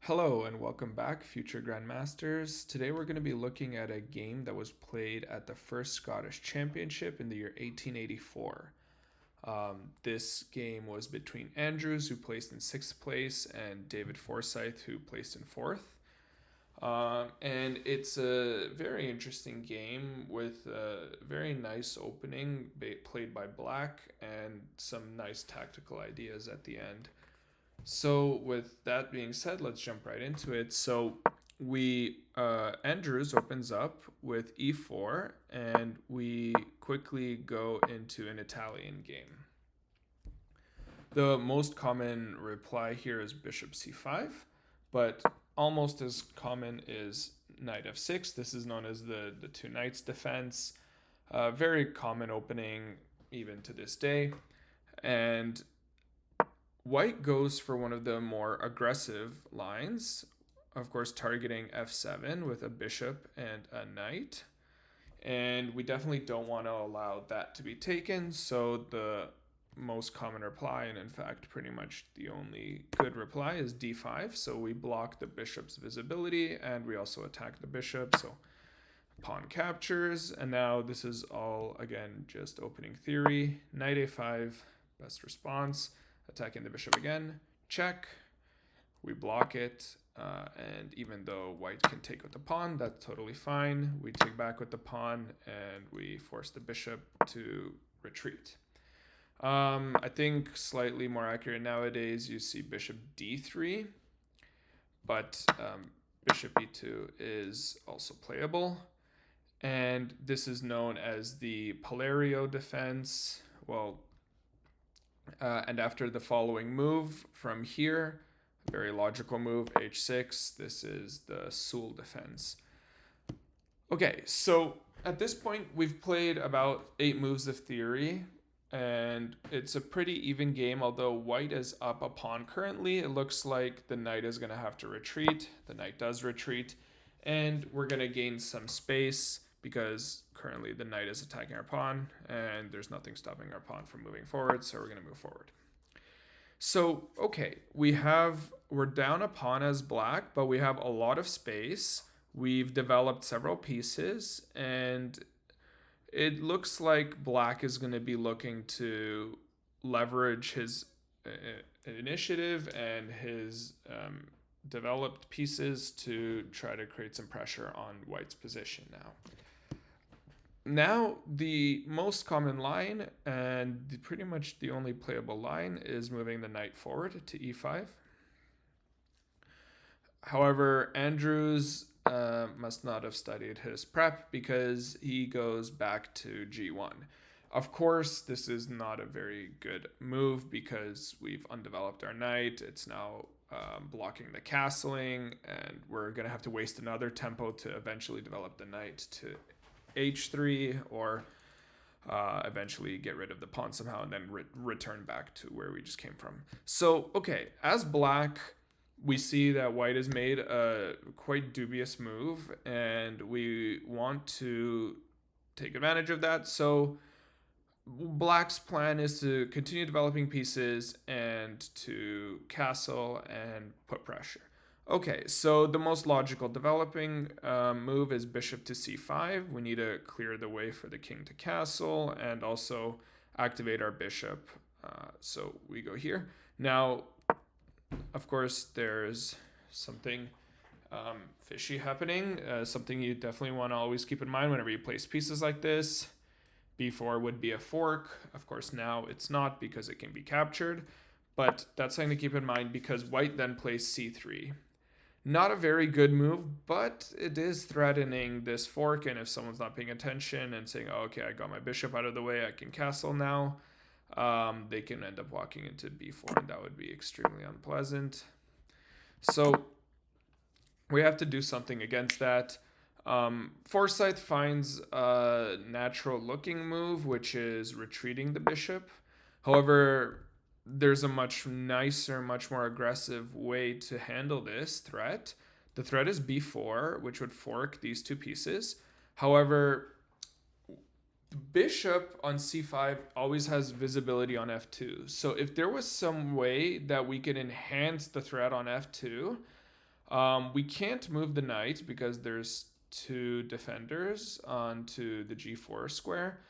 Hello and welcome back, future Grandmasters. Today we're going to be looking at a game that was played at the first Scottish Championship in the year 1884. This game was between Andrews, who placed in sixth place, and David Forsyth, who placed in fourth. And it's a very interesting game with a very nice opening played by Black and some nice tactical ideas at the end. So with that being said, let's jump right into it. So we Andrews opens up with e4, and we quickly go into an Italian game. The most common reply here is bishop c5, but almost as common is knight f6. This is known as the two knights defense. Very common opening even to this day. And White goes for one of the more aggressive lines, of course, targeting f7 with a bishop and a knight. And we definitely don't want to allow that to be taken. So the most common reply, and in fact, pretty much the only good reply, is d5. So we block the bishop's visibility and we also attack the bishop. So pawn captures. And now this is all, again, just opening theory. Knight a5, best response. Attacking the bishop again, check. We block it, and even though white can take with the pawn, that's totally fine. We take back with the pawn, and we force the bishop to retreat. I think slightly more accurate nowadays, you see bishop d3, but bishop e2 is also playable. And this is known as the Palerio defense. Well, and after the following move from here, very logical move, h6, this is the Soule defense. Okay, so at this point, we've played about 8 moves of theory, and it's a pretty even game, although white is up a pawn currently. It looks like the knight is going to have to retreat. The knight does retreat, and we're going to gain some space because currently the knight is attacking our pawn and there's nothing stopping our pawn from moving forward, so we're going to move forward. So, okay, we're down a pawn as black, but we have a lot of space. We've developed several pieces, and it looks like black is going to be looking to leverage his initiative and his developed pieces to try to create some pressure on white's position now. Now, the most common line and pretty much the only playable line is moving the knight forward to e5. However, Andrews must not have studied his prep because he goes back to g1. Of course, this is not a very good move because we've undeveloped our knight. It's now blocking the castling, and we're going to have to waste another tempo to eventually develop the knight to h3 or eventually get rid of the pawn somehow and then return back to where we just came from. So, okay, as black, we see that white has made a quite dubious move, and we want to take advantage of that. So black's plan is to continue developing pieces and to castle and put pressure. Okay, so the most logical developing move is bishop to c5. We need to clear the way for the king to castle and also activate our bishop. So we go here. Now, of course, there's something fishy happening, something you definitely want to always keep in mind whenever you place pieces like this. b4 would be a fork. Of course, now it's not because it can be captured, but that's something to keep in mind because white then plays c3. Not a very good move, but it is threatening this fork, and if someone's not paying attention and saying, oh, okay, I got my bishop out of the way, I can castle now, they can end up walking into b4, and that would be extremely unpleasant. So we have to do something against that. Forsyth finds a natural looking move, which is retreating the bishop. However, there's a much nicer, much more aggressive way to handle this threat. The threat is b4, which would fork these two pieces. However, the bishop on c5 always has visibility on f2. So if there was some way that we could enhance the threat on f2, We can't move the knight because there's two defenders onto the g4 square.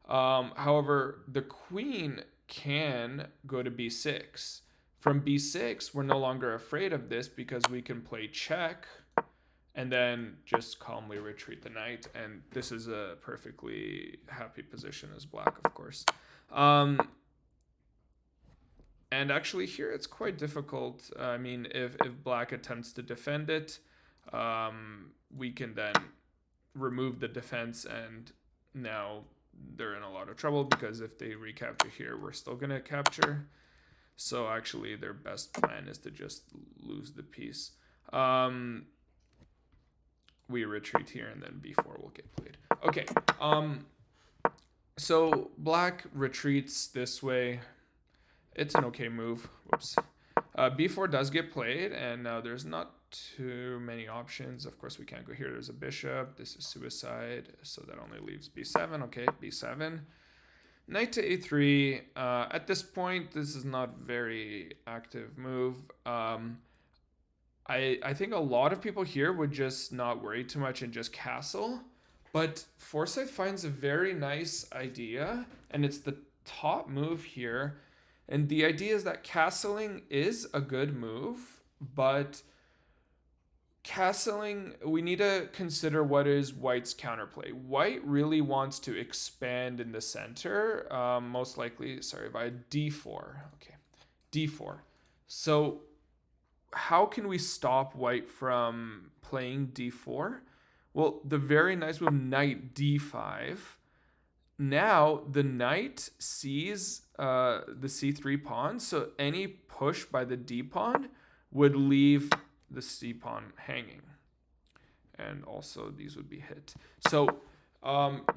However, the queen can go to b6. From b6, we're no longer afraid of this because we can play check and then just calmly retreat the knight. And this is a perfectly happy position as black, of course. And actually here it's quite difficult. I mean, if black attempts to defend it, we can then remove the defense, and now they're in a lot of trouble because if they recapture here, we're still going to capture. So actually their best plan is to just lose the piece. We retreat here and then b4 will get played. Okay, so black retreats this way. It's an okay move. Whoops. b4 does get played, and now there's not too many options. Of course, we can't go here. There's a bishop. This is suicide, so that only leaves b7. Okay, b7. Knight to a3. At this point, this is not very active move. I think a lot of people here would just not worry too much and just castle. But Forsyth finds a very nice idea, and it's the top move here. And the idea is that castling is a good move, but castling, we need to consider what is white's counterplay. White really wants to expand in the center, most likely, sorry, by d4. Okay, d4. So how can we stop white from playing d4? Well, the very nice move, knight d5. Now the knight sees the c3 pawn, so any push by the d pawn would leave the c pawn hanging, and also these would be hit. So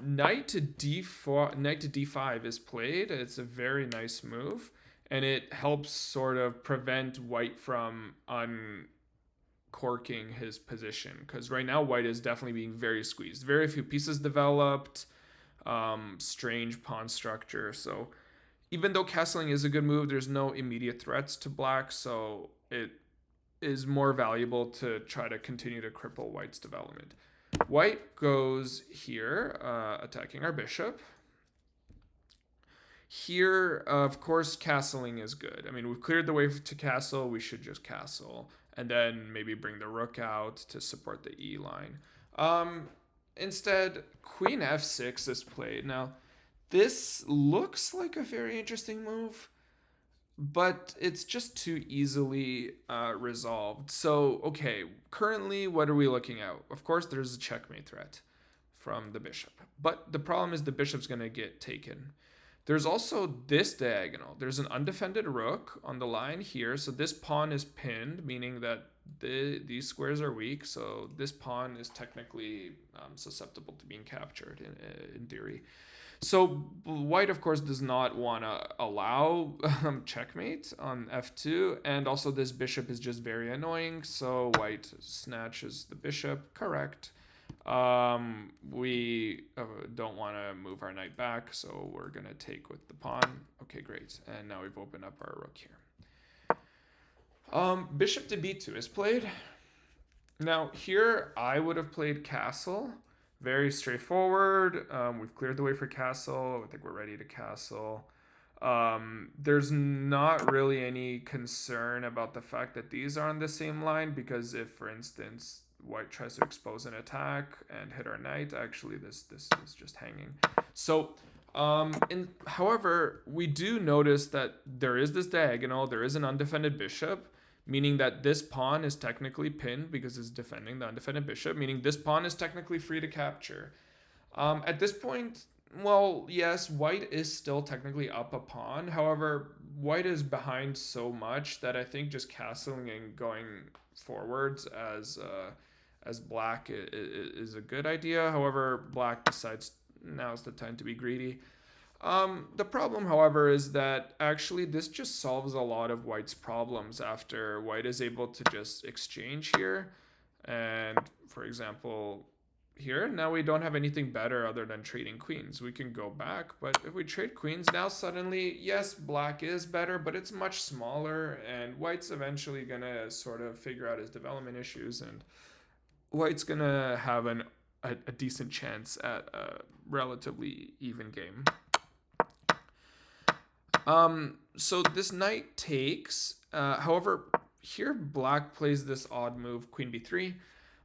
knight to d4, knight to d5 is played. It's a very nice move, and it helps sort of prevent white from uncorking his position, because right now white is definitely being very squeezed. Very few pieces developed. Strange pawn structure. So even though castling is a good move, there's no immediate threats to black, so it is more valuable to try to continue to cripple white's development. White goes here, attacking our bishop. Here, of course, castling is good. I mean, we've cleared the way to castle. We should just castle, and then maybe bring the rook out to support the e line. Instead, queen f6 is played. Now, this looks like a very interesting move, but it's just too easily resolved. So, okay, currently, what are we looking at? Of course, there's a checkmate threat from the bishop, but the problem is the bishop's going to get taken. There's also this diagonal. There's an undefended rook on the line here, so this pawn is pinned, meaning that these squares are weak, so this pawn is technically susceptible to being captured in theory. So white, of course, does not want to allow checkmate on f2, and also this bishop is just very annoying, so white snatches the bishop, correct. We don't want to move our knight back, so we're going to take with the pawn. Okay, great, and now we've opened up our rook here. Bishop to b2 is played. Now here I would have played castle. Very straightforward. We've cleared the way for castle. I think we're ready to castle. There's not really any concern about the fact that these are on the same line, because if, for instance, white tries to expose an attack and hit our knight, actually this is just hanging. So however, we do notice that there is this diagonal, there is an undefended bishop, meaning that this pawn is technically pinned because it's defending the undefended bishop, meaning this pawn is technically free to capture. At this point, well, yes, white is still technically up a pawn. However, white is behind so much that I think just castling and going forwards as black is a good idea. However, black decides now's the time to be greedy. The problem, however, is that actually this just solves a lot of white's problems after white is able to just exchange here. And, for example, here. Now we don't have anything better other than trading queens. We can go back, but if we trade queens now, suddenly, yes, black is better, but it's much smaller, and white's eventually gonna sort of figure out his development issues, and white's gonna have a decent chance at a relatively even game. So this knight takes. However, here black plays this odd move, queen b3.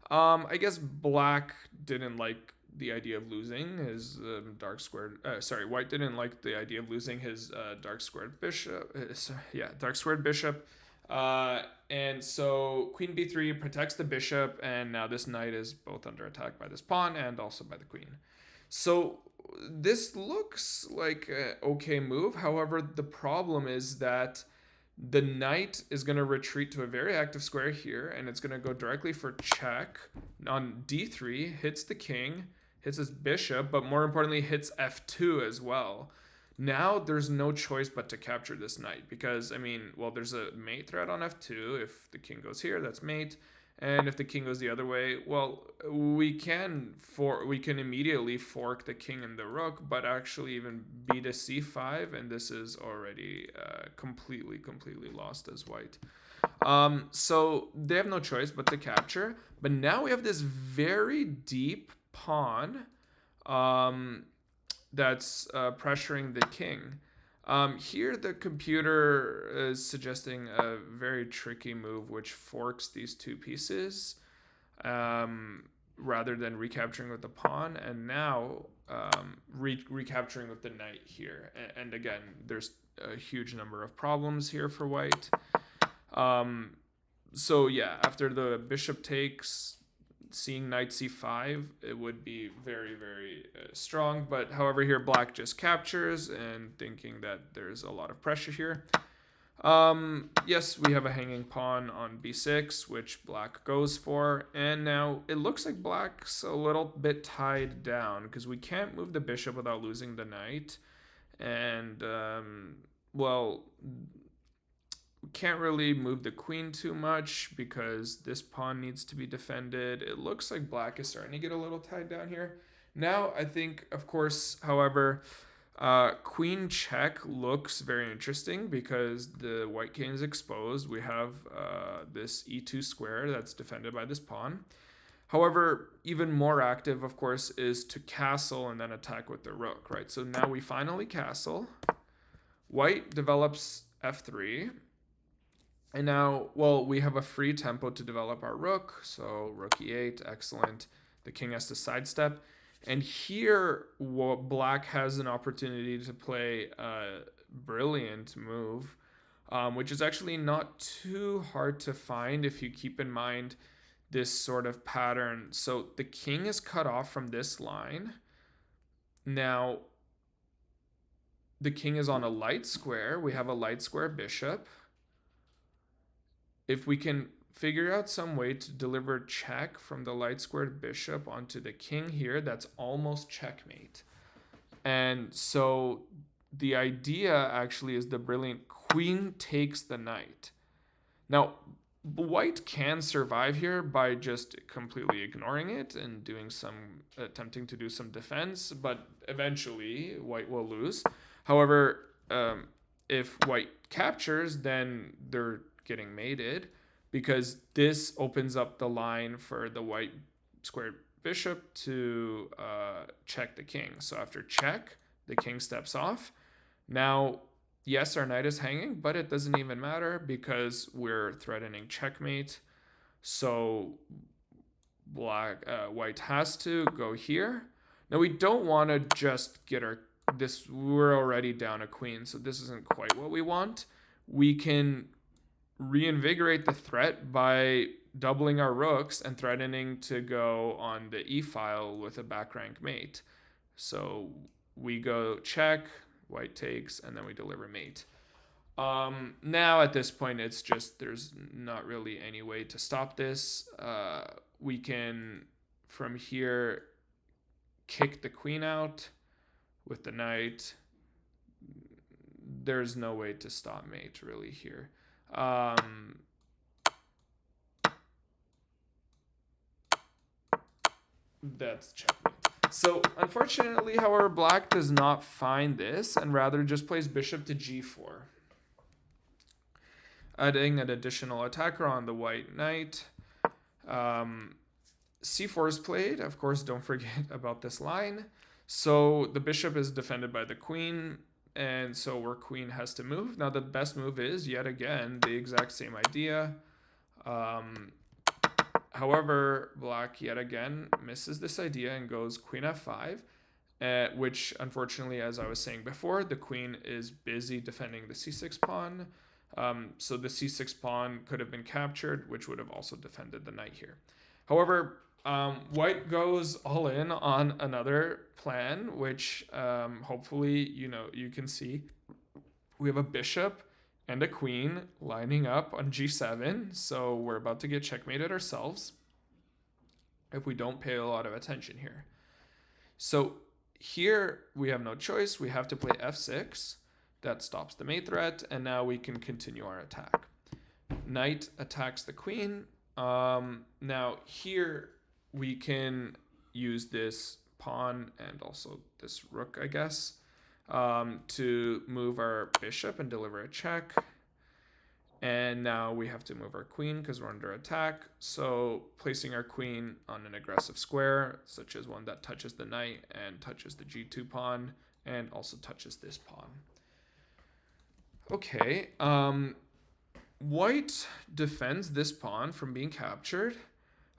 I guess black didn't like the idea of losing his dark squared. Sorry, white didn't like the idea of losing his dark squared bishop. Yeah, dark squared bishop. And so queen b3 protects the bishop, and now this knight is both under attack by this pawn and also by the queen. So this looks like an okay move. However, the problem is that the knight is going to retreat to a very active square here, and it's going to go directly for check on d3, hits the king, hits his bishop, but more importantly, hits f2 as well. Now there's no choice but to capture this knight because, I mean, well, there's a mate threat on f2. If the king goes here, that's mate. And if the king goes the other way, well, we can immediately fork the king and the rook, but actually even b to c5, and this is already completely lost as white. So they have no choice but to capture. But now we have this very deep pawn that's pressuring the king. Here, the computer is suggesting a very tricky move which forks these two pieces rather than recapturing with the pawn, and now recapturing with the knight here. And again, there's a huge number of problems here for white. So yeah, after the bishop takes, seeing knight c5, it would be very strong. But however, here black just captures and thinking that there's a lot of pressure here. Yes, we have a hanging pawn on b6, which black goes for. And now it looks like black's a little bit tied down because we can't move the bishop without losing the knight. And, well, we can't really move the queen too much because this pawn needs to be defended. It looks like black is starting to get a little tied down here. Now, I think, of course, however, queen check looks very interesting because the white king is exposed. We have this e2 square that's defended by this pawn. However, even more active, of course, is to castle and then attack with the rook, right? So now we finally castle. White develops f3. And now, well, we have a free tempo to develop our rook. So rook e8, excellent. The king has to sidestep. And here, black has an opportunity to play a brilliant move, which is actually not too hard to find if you keep in mind this sort of pattern. So the king is cut off from this line. Now, the king is on a light square. We have a light square bishop. If we can figure out some way to deliver check from the light squared bishop onto the king here, that's almost checkmate. And so the idea actually is the brilliant queen takes the knight. Now, white can survive here by just completely ignoring it and attempting to do some defense, but eventually white will lose. However, if white captures, then they're getting mated because this opens up the line for the white squared bishop to check the king. So after check, the king steps off. Now, yes, our knight is hanging, but it doesn't even matter because we're threatening checkmate. So white has to go here. Now we don't want to just get we're already down a queen, so this isn't quite what we want. We can reinvigorate the threat by doubling our rooks and threatening to go on the e-file with a back rank mate. So we go check, white takes, and then we deliver mate. Now at this point, it's just there's not really any way to stop this. We can, from here, kick the queen out with the knight. There's no way to stop mate really here. That's checkmate. So unfortunately, however, black does not find this and rather just plays bishop to g4, adding an additional attacker on the white knight. C4 is played. Of course, don't forget about this line. So the bishop is defended by the queen, and so our queen has to move. Now the best move is, yet again, the exact same idea. However, black yet again misses this idea and goes queen f5, which unfortunately, as I was saying before, the queen is busy defending the c6 pawn. So the c6 pawn could have been captured, which would have also defended the knight here. However, white goes all in on another plan, which hopefully you can see. We have a bishop and a queen lining up on g7, so we're about to get checkmated ourselves if we don't pay a lot of attention here. So here we have no choice. We have to play f6. That stops the mate threat, and now we can continue our attack. Knight attacks the queen. Now here we can use this pawn and also this rook, I guess, to move our bishop and deliver a check. And now we have to move our queen because we're under attack. So placing our queen on an aggressive square, such as one that touches the knight and touches the g2 pawn and also touches this pawn. Okay, white defends this pawn from being captured.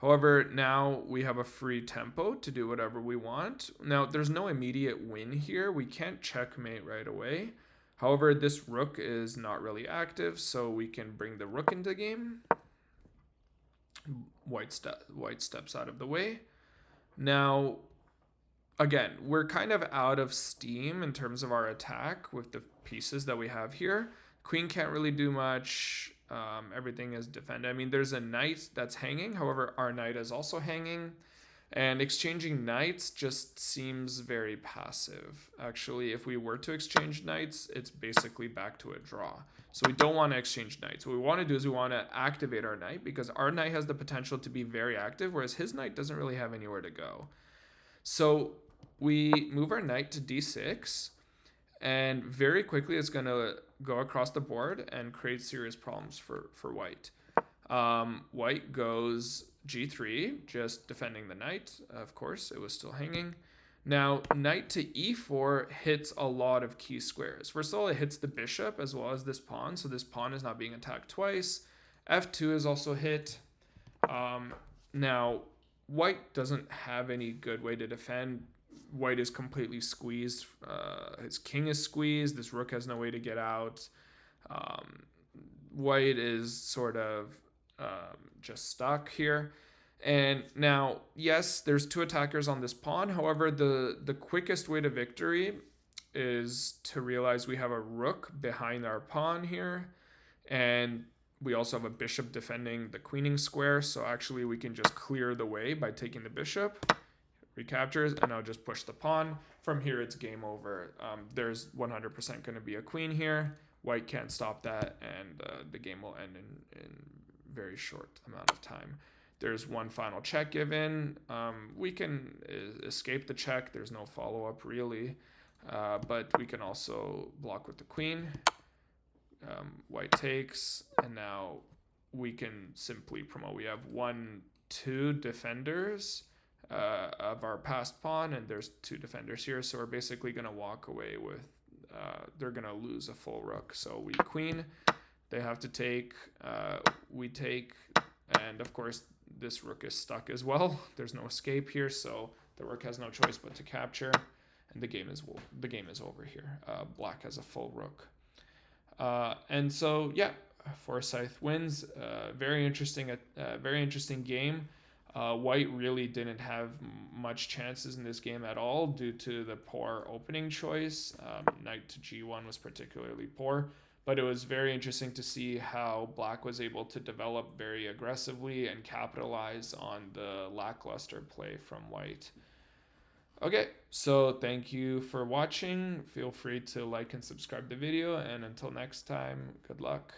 However, now we have a free tempo to do whatever we want. Now, there's no immediate win here. We can't checkmate right away. However, this rook is not really active, so we can bring the rook into the game. White steps out of the way. Now, again, we're kind of out of steam in terms of our attack with the pieces that we have here. Queen can't really do much. Everything is defended. I mean, there's a knight that's hanging. However, our knight is also hanging. And exchanging knights just seems very passive. Actually, if we were to exchange knights, it's basically back to a draw. So we don't want to exchange knights. What we want to do is we want to activate our knight because our knight has the potential to be very active, whereas his knight doesn't really have anywhere to go. So we move our knight to d6, and very quickly it's going to go across the board and create serious problems for white. White goes g3, just defending the knight. Of course, it was still hanging. Now, knight to e4 hits a lot of key squares. First of all, it hits the bishop as well as this pawn, so this pawn is not being attacked twice. f2 is also hit. Now, white doesn't have any good way to defend. White is completely squeezed. His king is squeezed. This rook has no way to get out. White is sort of just stuck here. And now, yes, there's two attackers on this pawn. However, the quickest way to victory is to realize we have a rook behind our pawn here. And we also have a bishop defending the queening square. So actually we can just clear the way by taking the bishop. Recaptures, and I'll just push the pawn. From here, it's game over. There's 100% going to be a queen here. White can't stop that, and the game will end in very short amount of time. There's one final check given. We can escape the check. There's no follow-up really, but we can also block with the queen. White takes, and now we can simply promote. We have 2 defenders of our passed pawn, and there's 2 defenders here, so we're basically going to walk away with they're going to lose a full rook. So we queen, they have to take, we take, and of course this rook is stuck as well. There's no escape here, so the rook has no choice but to capture, and the game is over here. Black has a full rook, and so yeah, Forsyth wins. Very interesting game. White really didn't have much chances in this game at all due to the poor opening choice. Knight to g1 was particularly poor, but it was very interesting to see how black was able to develop very aggressively and capitalize on the lackluster play from white. Okay, so thank you for watching. Feel free to like and subscribe the video, and until next time, good luck.